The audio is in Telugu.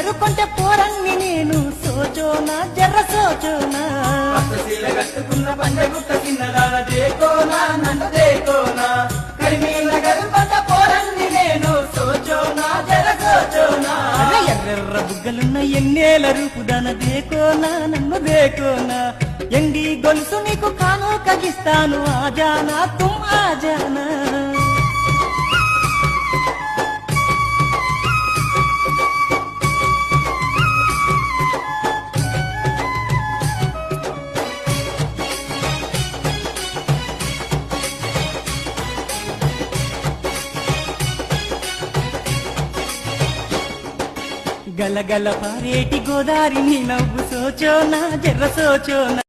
నగరు కొంటే పోరన్ని నేను సోచోనా జర్ర సోచోనా పచ్చశీల కట్టుకున్న పంజగుట్ట చిన్నదాన దేకోనా నన్ను దేకోనా కరిమీల నగరు కొంట పోరన్ని నేను సోచోనా జర సోచోనా ఎర్రెర్ర బుగ్గలున్న ఎన్నేల రూపుదన దేకోనా నన్ను దేకోనా ఎండి గొలుసు నీకు కాను కగిస్తాను ఆజానా తుమ్ ఆజానా గలగల పారేటి గోదారి నీ నవ్వు సోచోనా జర్ర సోచోనా